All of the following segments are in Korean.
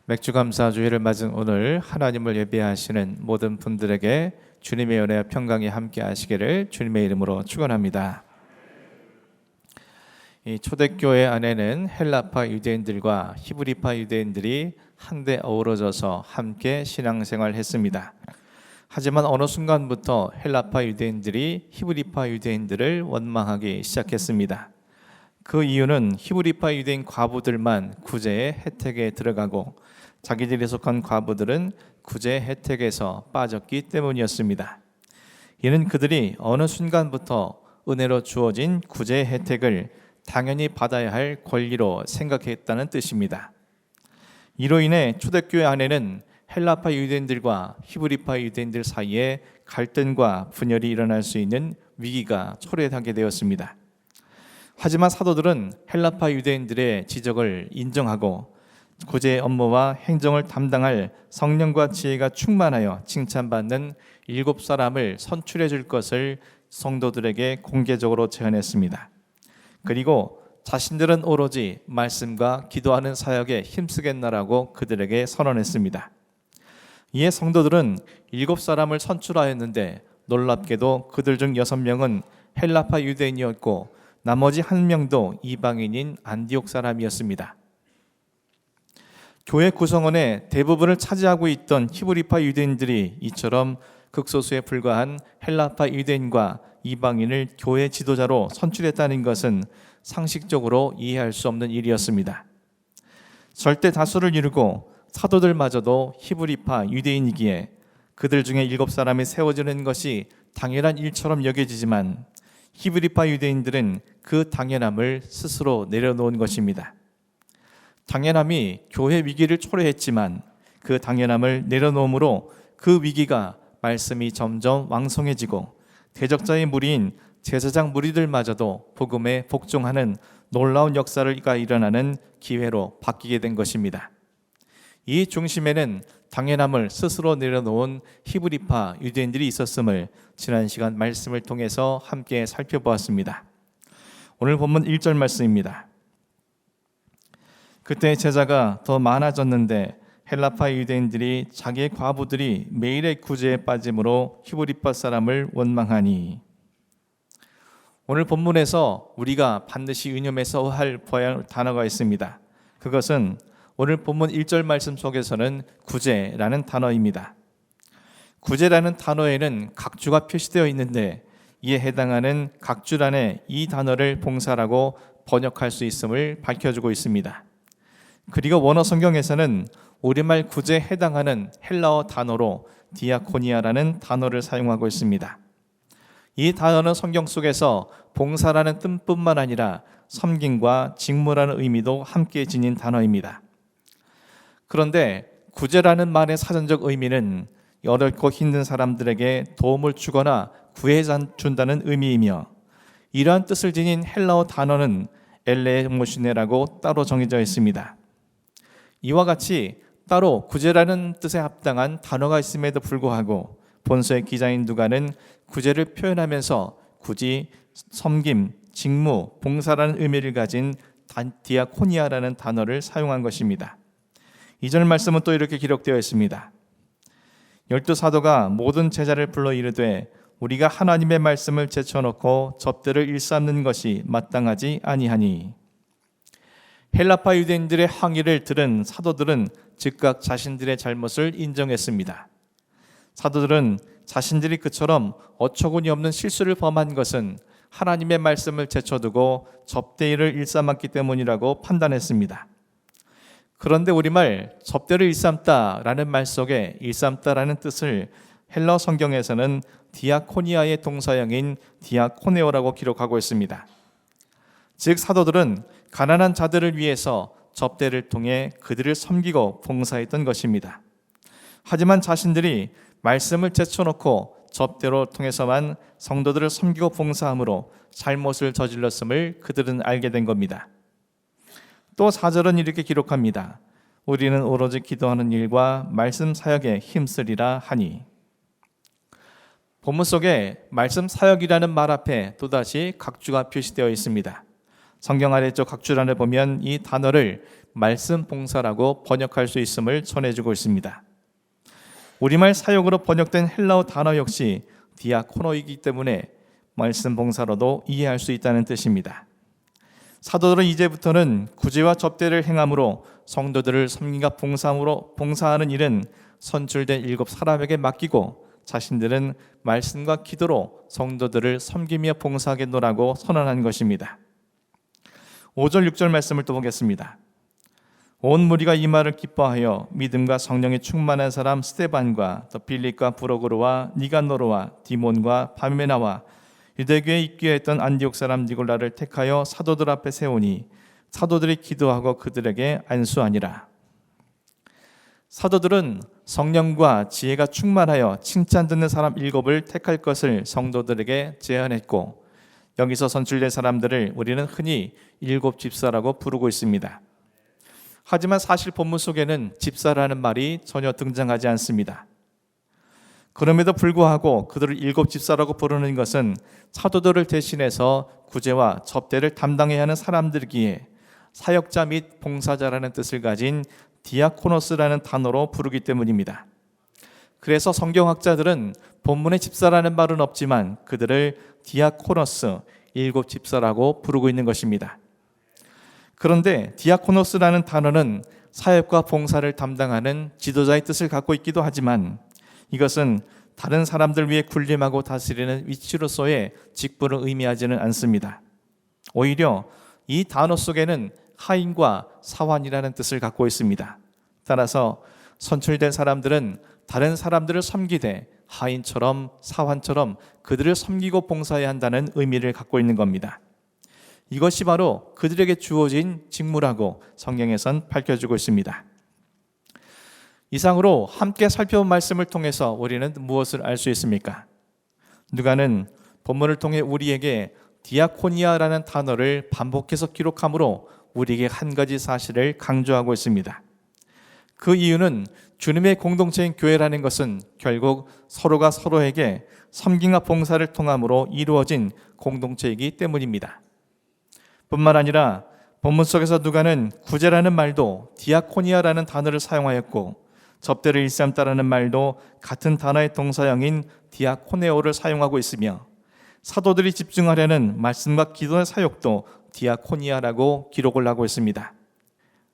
맥주 감사 주일을 맞은 오늘 하나님을 예배하시는 모든 분들에게 주님의 은혜와 평강이 함께 하시기를 주님의 이름으로 축원합니다. 이 초대교회 안에는 헬라파 유대인들과 히브리파 유대인들이 한데 어우러져서 함께 신앙생활을 했습니다. 하지만 어느 순간부터 헬라파 유대인들이 히브리파 유대인들을 원망하기 시작했습니다. 그 이유는 히브리파 유대인 과부들만 구제의 혜택에 들어가고 자기들이 속한 과부들은 구제 혜택에서 빠졌기 때문이었습니다. 이는 그들이 어느 순간부터 은혜로 주어진 구제 혜택을 당연히 받아야 할 권리로 생각했다는 뜻입니다. 이로 인해 초대교회 안에는 헬라파 유대인들과 히브리파 유대인들 사이에 갈등과 분열이 일어날 수 있는 위기가 초래하게 되었습니다. 하지만 사도들은 헬라파 유대인들의 지적을 인정하고 구제 업무와 행정을 담당할 성령과 지혜가 충만하여 칭찬받는 7사람을 선출해 줄 것을 성도들에게 공개적으로 제안했습니다. 그리고 자신들은 오로지 말씀과 기도하는 사역에 힘쓰겠나라고 그들에게 선언했습니다. 이에 성도들은 7사람을 선출하였는데 놀랍게도 그들 중 6명은 헬라파 유대인이었고 나머지 1명도 이방인인 안디옥 사람이었습니다. 교회 구성원의 대부분을 차지하고 있던 히브리파 유대인들이 이처럼 극소수에 불과한 헬라파 유대인과 이방인을 교회 지도자로 선출했다는 것은 상식적으로 이해할 수 없는 일이었습니다. 절대 다수를 이루고 사도들마저도 히브리파 유대인이기에 그들 중에 7사람이 세워지는 것이 당연한 일처럼 여겨지지만 히브리파 유대인들은 그 당연함을 스스로 내려놓은 것입니다. 당연함이 교회 위기를 초래했지만 그 당연함을 내려놓음으로 그 위기가 말씀이 점점 왕성해지고 대적자의 무리인 제사장 무리들마저도 복음에 복종하는 놀라운 역사가 일어나는 기회로 바뀌게 된 것입니다. 이 중심에는 당연함을 스스로 내려놓은 히브리파 유대인들이 있었음을 지난 시간 말씀을 통해서 함께 살펴보았습니다. 오늘 본문 1절 말씀입니다. 그때 제자가 더 많아졌는데 헬라파 유대인들이 자기의 과부들이 매일의 구제에 빠짐으로 히브리파 사람을 원망하니. 오늘 본문에서 우리가 반드시 유념해서 봐야 할 단어가 있습니다. 그것은 오늘 본문 1절 말씀 속에서는 구제라는 단어입니다. 구제라는 단어에는 각주가 표시되어 있는데 이에 해당하는 각주란에 이 단어를 봉사라고 번역할 수 있음을 밝혀주고 있습니다. 그리고 원어 성경에서는 우리말 구제에 해당하는 헬라어 단어로 디아코니아라는 단어를 사용하고 있습니다. 이 단어는 성경 속에서 봉사라는 뜻뿐만 아니라 섬김과 직무라는 의미도 함께 지닌 단어입니다. 그런데 구제라는 말의 사전적 의미는 어렵고 힘든 사람들에게 도움을 주거나 구해준다는 의미이며 이러한 뜻을 지닌 헬라어 단어는 엘레모시네라고 따로 정해져 있습니다. 이와 같이 따로 구제라는 뜻에 합당한 단어가 있음에도 불구하고 본서의 기자인 누가는 구제를 표현하면서 굳이 섬김, 직무, 봉사라는 의미를 가진 디아코니아라는 단어를 사용한 것입니다. 2절 말씀은 또 이렇게 기록되어 있습니다. 12사도가 모든 제자를 불러 이르되 우리가 하나님의 말씀을 제쳐놓고 접대를 일삼는 것이 마땅하지 아니하니. 헬라파 유대인들의 항의를 들은 사도들은 즉각 자신들의 잘못을 인정했습니다. 사도들은 자신들이 그처럼 어처구니 없는 실수를 범한 것은 하나님의 말씀을 제쳐두고 접대를 일삼았기 때문이라고 판단했습니다. 그런데 우리말 접대를 일삼다라는 말 속에 일삼다라는 뜻을 헬라어 성경에서는 디아코니아의 동사형인 디아코네오라고 기록하고 있습니다. 즉 사도들은 가난한 자들을 위해서 접대를 통해 그들을 섬기고 봉사했던 것입니다. 하지만 자신들이 말씀을 제쳐놓고 접대로 통해서만 성도들을 섬기고 봉사함으로 잘못을 저질렀음을 그들은 알게 된 겁니다. 또 4절은 이렇게 기록합니다. 우리는 오로지 기도하는 일과 말씀 사역에 힘쓰리라 하니. 본문 속에 말씀 사역이라는 말 앞에 또다시 각주가 표시되어 있습니다. 성경 아래쪽 각주란을 보면 이 단어를 말씀 봉사라고 번역할 수 있음을 전해주고 있습니다. 우리말 사용으로 번역된 헬라어 단어 역시 디아코노이기 때문에 말씀 봉사로도 이해할 수 있다는 뜻입니다. 사도들은 이제부터는 구제와 접대를 행함으로 성도들을 섬김과 봉사하는 일은 선출된 7 사람에게 맡기고 자신들은 말씀과 기도로 성도들을 섬기며 봉사하겠노라고 선언한 것입니다. 5절 6절 말씀을 또 보겠습니다. 온 무리가 이 말을 기뻐하여 믿음과 성령이 충만한 사람 스데반과 또 빌립과 브로고로와 니가노로와 디몬과 바메나와 유대교에 입교했던 안디옥 사람 니골라를 택하여 사도들 앞에 세우니 사도들이 기도하고 그들에게 안수하니라. 사도들은 성령과 지혜가 충만하여 칭찬 듣는 사람 7을 택할 것을 성도들에게 제안했고, 여기서 선출된 사람들을 우리는 흔히 7 집사라고 부르고 있습니다. 하지만 사실 본문 속에는 집사라는 말이 전혀 등장하지 않습니다. 그럼에도 불구하고 그들을 7 집사라고 부르는 것은 사도들을 대신해서 구제와 접대를 담당해야 하는 사람들이기에 사역자 및 봉사자라는 뜻을 가진 디아코노스라는 단어로 부르기 때문입니다. 그래서 성경학자들은 본문에 집사라는 말은 없지만 그들을 디아코노스, 7 집사라고 부르고 있는 것입니다. 그런데 디아코노스라는 단어는 사역과 봉사를 담당하는 지도자의 뜻을 갖고 있기도 하지만 이것은 다른 사람들 위해 군림하고 다스리는 위치로서의 직분을 의미하지는 않습니다. 오히려 이 단어 속에는 하인과 사환이라는 뜻을 갖고 있습니다. 따라서 선출된 사람들은 다른 사람들을 섬기되 하인처럼 사환처럼 그들을 섬기고 봉사해야 한다는 의미를 갖고 있는 겁니다. 이것이 바로 그들에게 주어진 직무라고 성경에선 밝혀주고 있습니다. 이상으로 함께 살펴본 말씀을 통해서 우리는 무엇을 알 수 있습니까? 누가는 본문을 통해 우리에게 디아코니아라는 단어를 반복해서 기록함으로 우리에게 한 가지 사실을 강조하고 있습니다. 그 이유는 주님의 공동체인 교회라는 것은 결국 서로가 서로에게 섬김과 봉사를 통함으로 이루어진 공동체이기 때문입니다. 뿐만 아니라 본문 속에서 누가는 구제라는 말도 디아코니아라는 단어를 사용하였고 접대를 일삼다라는 말도 같은 단어의 동사형인 디아코네오를 사용하고 있으며 사도들이 집중하려는 말씀과 기도의 사역도 디아코니아라고 기록을 하고 있습니다.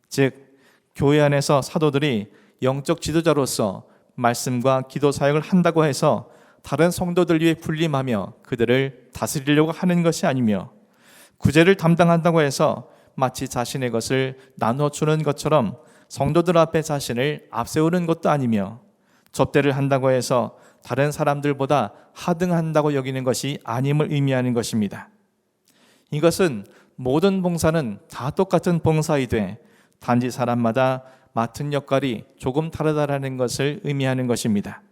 즉 교회 안에서 사도들이 영적 지도자로서 말씀과 기도 사역을 한다고 해서 다른 성도들 위해 군림하며 그들을 다스리려고 하는 것이 아니며 구제를 담당한다고 해서 마치 자신의 것을 나눠주는 것처럼 성도들 앞에 자신을 앞세우는 것도 아니며 접대를 한다고 해서 다른 사람들보다 하등한다고 여기는 것이 아님을 의미하는 것입니다. 이것은 모든 봉사는 다 똑같은 봉사이되 단지 사람마다 맡은 역할이 조금 다르다라는 것을 의미하는 것입니다.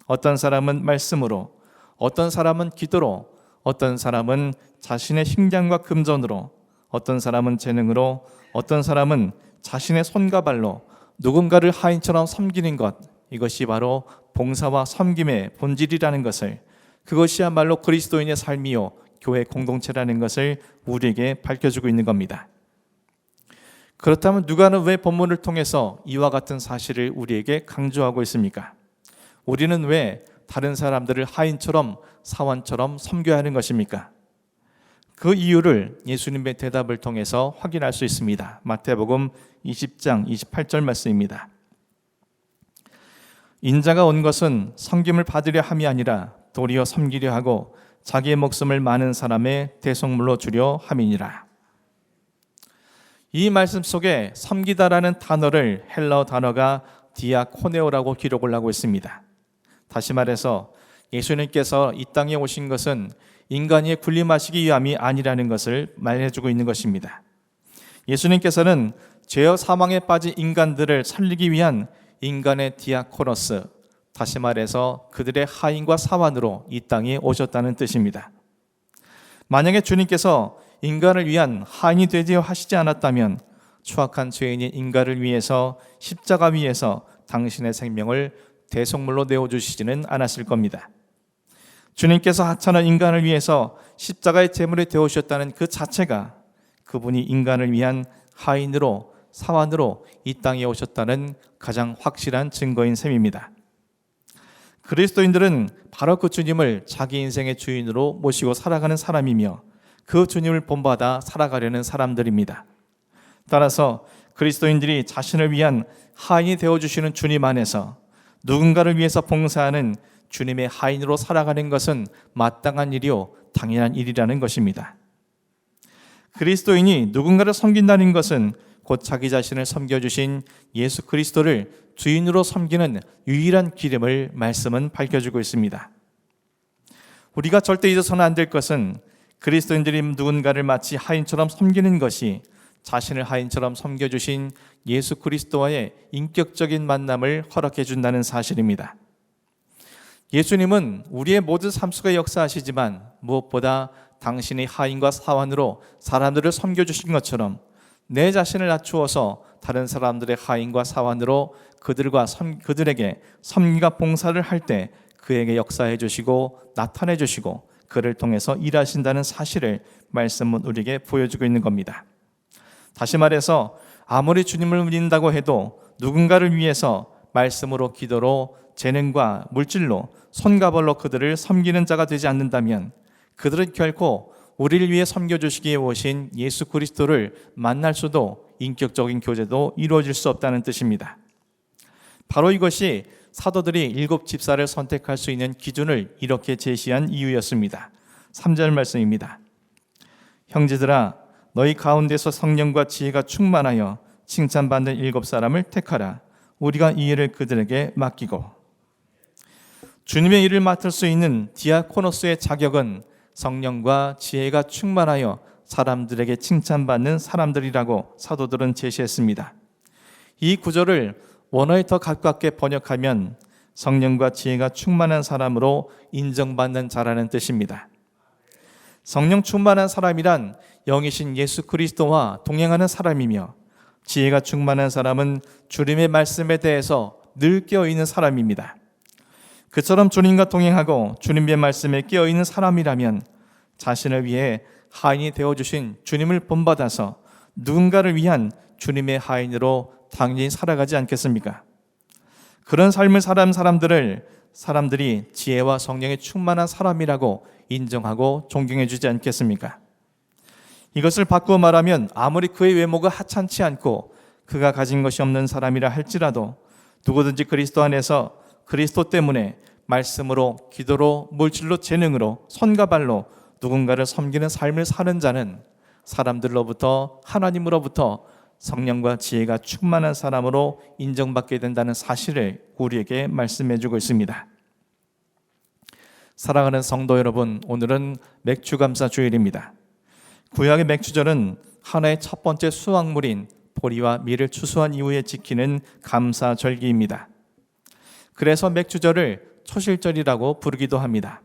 어떤 사람은 말씀으로, 어떤 사람은 기도로, 어떤 사람은 자신의 식량과 금전으로, 어떤 사람은 재능으로, 어떤 사람은 자신의 손과 발로 누군가를 하인처럼 섬기는 것, 이것이 바로 봉사와 섬김의 본질이라는 것을, 그것이야말로 그리스도인의 삶이요 교회 공동체라는 것을 우리에게 밝혀주고 있는 겁니다. 그렇다면 누가는 왜 본문을 통해서 이와 같은 사실을 우리에게 강조하고 있습니까? 우리는 왜 다른 사람들을 하인처럼 사원처럼 섬겨야 하는 것입니까? 그 이유를 예수님의 대답을 통해서 확인할 수 있습니다. 마태복음 20장 28절 말씀입니다. 인자가 온 것은 섬김을 받으려 함이 아니라 도리어 섬기려 하고 자기의 목숨을 많은 사람의 대속물로 주려 함이니라. 이 말씀 속에 섬기다라는 단어를 헬라어 단어가 디아코네오라고 기록을 하고 있습니다. 다시 말해서 예수님께서 이 땅에 오신 것은 인간이 군림하시기 위함이 아니라는 것을 말해주고 있는 것입니다. 예수님께서는 죄와 사망에 빠진 인간들을 살리기 위한 인간의 디아코노스, 다시 말해서 그들의 하인과 사환으로 이 땅에 오셨다는 뜻입니다. 만약에 주님께서 인간을 위한 하인이 되려 하시지 않았다면 추악한 죄인인 인간을 위해서 십자가 위에서 당신의 생명을 대속물로 내어주시지는 않았을 겁니다. 주님께서 하찮은 인간을 위해서 십자가의 제물이 되어주셨다는 그 자체가 그분이 인간을 위한 하인으로 사환으로 이 땅에 오셨다는 가장 확실한 증거인 셈입니다. 그리스도인들은 바로 그 주님을 자기 인생의 주인으로 모시고 살아가는 사람이며 그 주님을 본받아 살아가려는 사람들입니다. 따라서 그리스도인들이 자신을 위한 하인이 되어주시는 주님 안에서 누군가를 위해서 봉사하는 주님의 하인으로 살아가는 것은 마땅한 일이요 당연한 일이라는 것입니다. 그리스도인이 누군가를 섬긴다는 것은 곧 자기 자신을 섬겨주신 예수 그리스도를 주인으로 섬기는 유일한 길임을 말씀은 밝혀주고 있습니다. 우리가 절대 잊어서는 안 될 것은 그리스도인들이 누군가를 마치 하인처럼 섬기는 것이 자신을 하인처럼 섬겨주신 예수 그리스도와의 인격적인 만남을 허락해 준다는 사실입니다. 예수님은 우리의 모든 삶 속에 역사하시지만 무엇보다 당신의 하인과 사환으로 사람들을 섬겨주신 것처럼 내 자신을 낮추어서 다른 사람들의 하인과 사환으로 그들에게 섬기가 봉사를 할 때 그에게 역사해 주시고 나타내 주시고 그를 통해서 일하신다는 사실을 말씀은 우리에게 보여주고 있는 겁니다. 다시 말해서 아무리 주님을 믿는다고 해도 누군가를 위해서 말씀으로 기도로 재능과 물질로 손과 발로 그들을 섬기는 자가 되지 않는다면 그들은 결코 우리를 위해 섬겨주시기에 오신 예수 그리스도를 만날 수도 인격적인 교제도 이루어질 수 없다는 뜻입니다. 바로 이것이 사도들이 7 집사를 선택할 수 있는 기준을 이렇게 제시한 이유였습니다. 3절 말씀입니다. 형제들아 너희 가운데서 성령과 지혜가 충만하여 칭찬받는 7 사람을 택하라. 우리가 이 일을 그들에게 맡기고. 주님의 일을 맡을 수 있는 디아코노스의 자격은 성령과 지혜가 충만하여 사람들에게 칭찬받는 사람들이라고 사도들은 제시했습니다. 이 구절을 원어에 더 가깝게 번역하면 성령과 지혜가 충만한 사람으로 인정받는 자라는 뜻입니다. 성령 충만한 사람이란 영이신 예수 그리스도와 동행하는 사람이며 지혜가 충만한 사람은 주님의 말씀에 대해서 늘 깨어있는 사람입니다. 그처럼 주님과 동행하고 주님의 말씀에 깨어있는 사람이라면 자신을 위해 하인이 되어주신 주님을 본받아서 누군가를 위한 주님의 하인으로 당연히 살아가지 않겠습니까? 그런 삶을 살아가는 사람들이 지혜와 성령에 충만한 사람이라고 인정하고 존경해 주지 않겠습니까? 이것을 바꾸어 말하면 아무리 그의 외모가 하찮지 않고 그가 가진 것이 없는 사람이라 할지라도 누구든지 그리스도 안에서 그리스도 때문에 말씀으로, 기도로, 물질로, 재능으로, 손과 발로 누군가를 섬기는 삶을 사는 자는 사람들로부터, 하나님으로부터 성령과 지혜가 충만한 사람으로 인정받게 된다는 사실을 우리에게 말씀해 주고 있습니다. 사랑하는 성도 여러분, 오늘은 맥주감사 주일입니다. 구약의 맥주절은 하나의 첫 번째 수확물인 보리와 밀을 추수한 이후에 지키는 감사절기입니다. 그래서 맥주절을 초실절이라고 부르기도 합니다.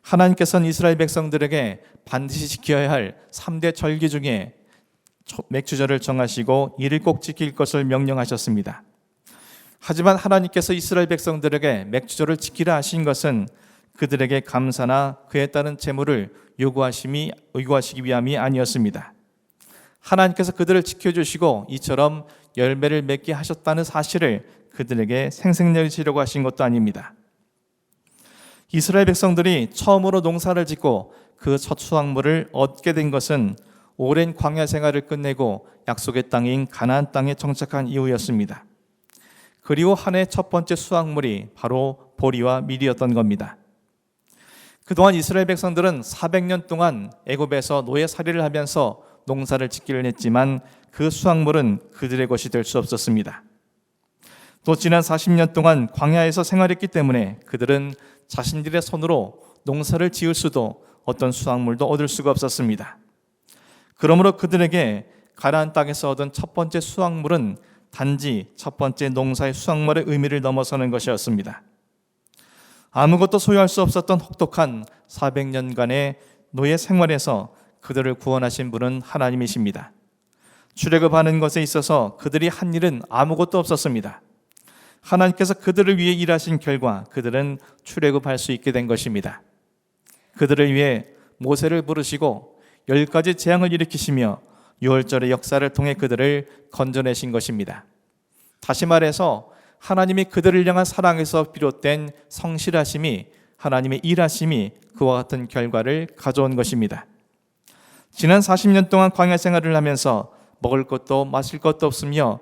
하나님께서는 이스라엘 백성들에게 반드시 지켜야 할 3대 절기 중에 맥주절을 정하시고 이를 꼭 지킬 것을 명령하셨습니다. 하지만 하나님께서 이스라엘 백성들에게 맥주절을 지키라 하신 것은 그들에게 감사나 그에 따른 제물을 요구하시기 위함이 아니었습니다. 하나님께서 그들을 지켜주시고 이처럼 열매를 맺게 하셨다는 사실을 그들에게 생생내시려고 하신 것도 아닙니다. 이스라엘 백성들이 처음으로 농사를 짓고 그 첫 수확물을 얻게 된 것은 오랜 광야 생활을 끝내고 약속의 땅인 가나안 땅에 정착한 이후였습니다. 그리고 한 해 첫 번째 수확물이 바로 보리와 밀이었던 겁니다. 그동안 이스라엘 백성들은 400년 동안 애굽에서 노예살이를 하면서 농사를 짓기를 했지만 그 수확물은 그들의 것이 될 수 없었습니다. 또 지난 40년 동안 광야에서 생활했기 때문에 그들은 자신들의 손으로 농사를 지을 수도 어떤 수확물도 얻을 수가 없었습니다. 그러므로 그들에게 가나안 땅에서 얻은 첫 번째 수확물은 단지 첫 번째 농사의 수확물의 의미를 넘어서는 것이었습니다. 아무것도 소유할 수 없었던 혹독한 400년간의 노예 생활에서 그들을 구원하신 분은 하나님이십니다. 출애굽하는 것에 있어서 그들이 한 일은 아무것도 없었습니다. 하나님께서 그들을 위해 일하신 결과 그들은 출애굽할 수 있게 된 것입니다. 그들을 위해 모세를 부르시고 10가지 재앙을 일으키시며 유월절의 역사를 통해 그들을 건져내신 것입니다. 다시 말해서 하나님이 그들을 향한 사랑에서 비롯된 성실하심이, 하나님의 일하심이 그와 같은 결과를 가져온 것입니다. 지난 40년 동안 광야 생활을 하면서 먹을 것도 마실 것도 없으며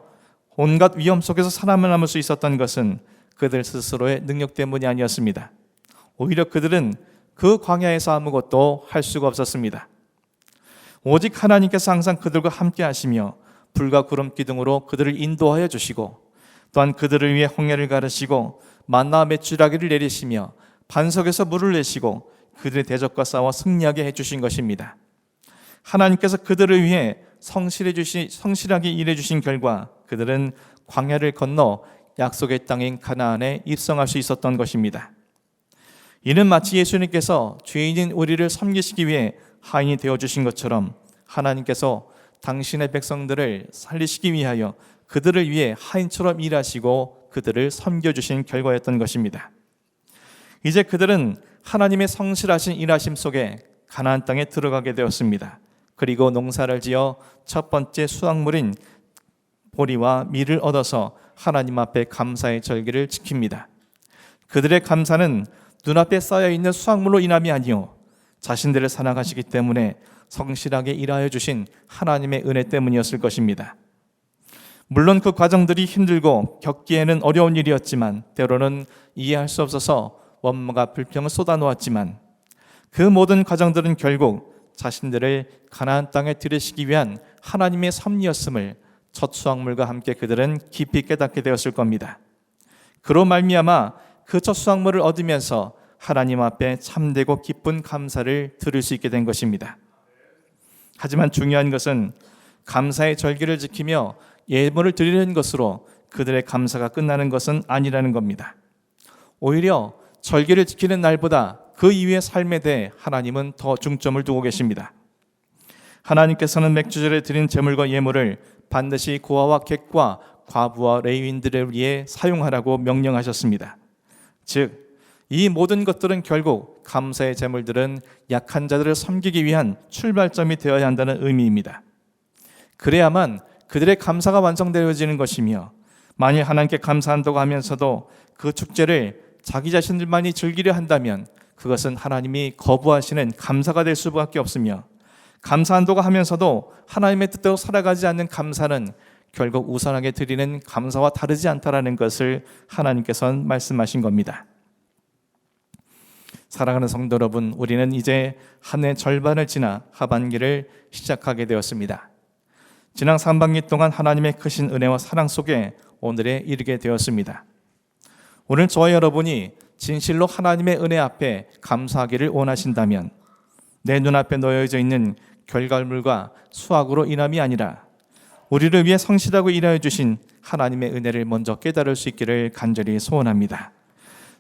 온갖 위험 속에서 살아남을 수 있었던 것은 그들 스스로의 능력 때문이 아니었습니다. 오히려 그들은 그 광야에서 아무것도 할 수가 없었습니다. 오직 하나님께서 항상 그들과 함께 하시며 불과 구름 기둥으로 그들을 인도하여 주시고, 또한 그들을 위해 홍해를 가르시고 만나와 메추라기를 내리시며 반석에서 물을 내시고 그들의 대적과 싸워 승리하게 해주신 것입니다. 하나님께서 그들을 위해 성실하게 일해주신 결과 그들은 광야를 건너 약속의 땅인 가나안에 입성할 수 있었던 것입니다. 이는 마치 예수님께서 죄인인 우리를 섬기시기 위해 하인이 되어주신 것처럼 하나님께서 당신의 백성들을 살리시기 위하여 그들을 위해 하인처럼 일하시고 그들을 섬겨주신 결과였던 것입니다. 이제 그들은 하나님의 성실하신 일하심 속에 가나안 땅에 들어가게 되었습니다. 그리고 농사를 지어 첫 번째 수확물인 보리와 밀을 얻어서 하나님 앞에 감사의 절기를 지킵니다. 그들의 감사는 눈앞에 쌓여있는 수확물로 인함이 아니요 자신들을 사랑하시기 때문에 성실하게 일하여 주신 하나님의 은혜 때문이었을 것입니다. 물론 그 과정들이 힘들고 겪기에는 어려운 일이었지만 때로는 이해할 수 없어서 원망과 불평을 쏟아놓았지만 그 모든 과정들은 결국 자신들을 가나안 땅에 들이시기 위한 하나님의 섭리였음을 첫 수확물과 함께 그들은 깊이 깨닫게 되었을 겁니다. 그로 말미암아 그 첫 수확물을 얻으면서 하나님 앞에 참되고 기쁜 감사를 드릴 수 있게 된 것입니다. 하지만 중요한 것은 감사의 절기를 지키며 예물을 드리는 것으로 그들의 감사가 끝나는 것은 아니라는 겁니다. 오히려 절기를 지키는 날보다 그 이후의 삶에 대해 하나님은 더 중점을 두고 계십니다. 하나님께서는 맥주절에 드린 제물과 예물을 반드시 고아와 객과 과부와 레위인들을 위해 사용하라고 명령하셨습니다. 즉, 이 모든 것들은 결국 감사의 제물들은 약한 자들을 섬기기 위한 출발점이 되어야 한다는 의미입니다. 그래야만 그들의 감사가 완성되어지는 것이며, 만일 하나님께 감사한다고 하면서도 그 축제를 자기 자신들만이 즐기려 한다면 그것은 하나님이 거부하시는 감사가 될 수밖에 없으며, 감사한다고 하면서도 하나님의 뜻대로 살아가지 않는 감사는 결국 우선하게 드리는 감사와 다르지 않다라는 것을 하나님께서는 말씀하신 겁니다. 사랑하는 성도 여러분, 우리는 이제 한 해 절반을 지나 하반기를 시작하게 되었습니다. 지난 상반기 동안 하나님의 크신 은혜와 사랑 속에 오늘에 이르게 되었습니다. 오늘 저와 여러분이 진실로 하나님의 은혜 앞에 감사하기를 원하신다면 내 눈앞에 놓여져 있는 결과물과 수확으로 인함이 아니라 우리를 위해 성실하고 일하여 주신 하나님의 은혜를 먼저 깨달을 수 있기를 간절히 소원합니다.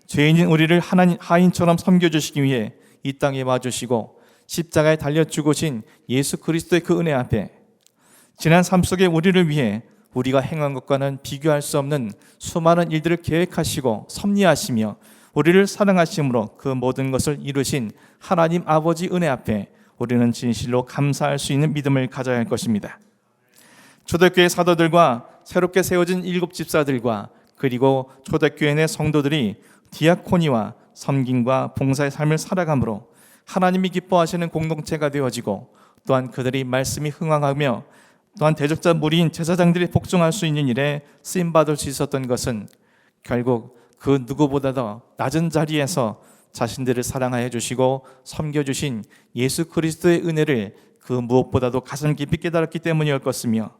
죄인인 우리를 하인처럼 섬겨주시기 위해 이 땅에 와주시고 십자가에 달려 죽으신 예수 그리스도의 그 은혜 앞에 지난 삶 속에 우리를 위해 우리가 행한 것과는 비교할 수 없는 수많은 일들을 계획하시고 섭리하시며 우리를 사랑하심으로 그 모든 것을 이루신 하나님 아버지 은혜 앞에 우리는 진실로 감사할 수 있는 믿음을 가져야 할 것입니다. 초대교회 사도들과 새롭게 세워진 7 집사들과 그리고 초대교회 내 성도들이 디아코니와 섬김과 봉사의 삶을 살아감으로 하나님이 기뻐하시는 공동체가 되어지고, 또한 그들이 말씀이 흥황하며 또한 대적자 무리인 제사장들이 복종할 수 있는 일에 쓰임받을 수 있었던 것은 결국 그 누구보다도 낮은 자리에서 자신들을 사랑하여 주시고 섬겨주신 예수 그리스도의 은혜를 그 무엇보다도 가슴 깊이 깨달았기 때문이었을 것이며,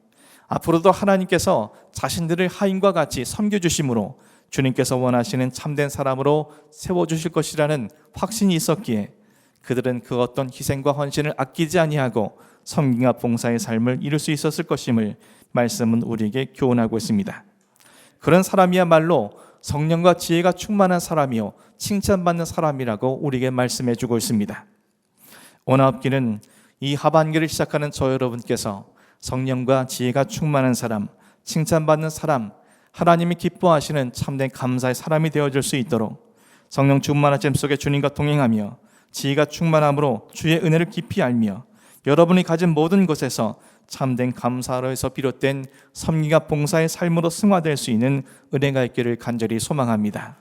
앞으로도 하나님께서 자신들을 하인과 같이 섬겨주심으로 주님께서 원하시는 참된 사람으로 세워주실 것이라는 확신이 있었기에 그들은 그 어떤 희생과 헌신을 아끼지 아니하고 섬김과 봉사의 삶을 이룰 수 있었을 것임을 말씀은 우리에게 교훈하고 있습니다. 그런 사람이야말로 성령과 지혜가 충만한 사람이요 칭찬받는 사람이라고 우리에게 말씀해 주고 있습니다. 원하옵기는 이 하반기를 시작하는 저 여러분께서 성령과 지혜가 충만한 사람, 칭찬받는 사람, 하나님이 기뻐하시는 참된 감사의 사람이 되어줄 수 있도록 성령 충만하심 속에 주님과 동행하며 지혜가 충만함으로 주의 은혜를 깊이 알며 여러분이 가진 모든 것에서 참된 감사로에서 비롯된 섬기가 봉사의 삶으로 승화될 수 있는 은혜가 있기를 간절히 소망합니다.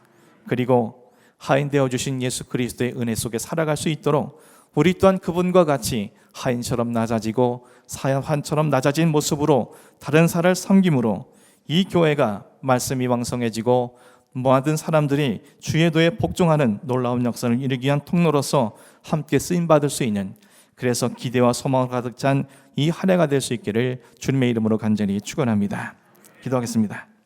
그리고 하인되어 주신 예수 그리스도의 은혜 속에 살아갈 수 있도록 우리 또한 그분과 같이 하인처럼 낮아지고 사환처럼 낮아진 모습으로 다른 사람을 섬김으로 이 교회가 말씀이 왕성해지고 모든 사람들이 주의 도에 복종하는 놀라운 역사를 이루기 위한 통로로서 함께 쓰임받을 수 있는, 그래서 기대와 소망을 가득 찬 이 한 해가 될 수 있기를 주님의 이름으로 간절히 축원합니다. 기도하겠습니다.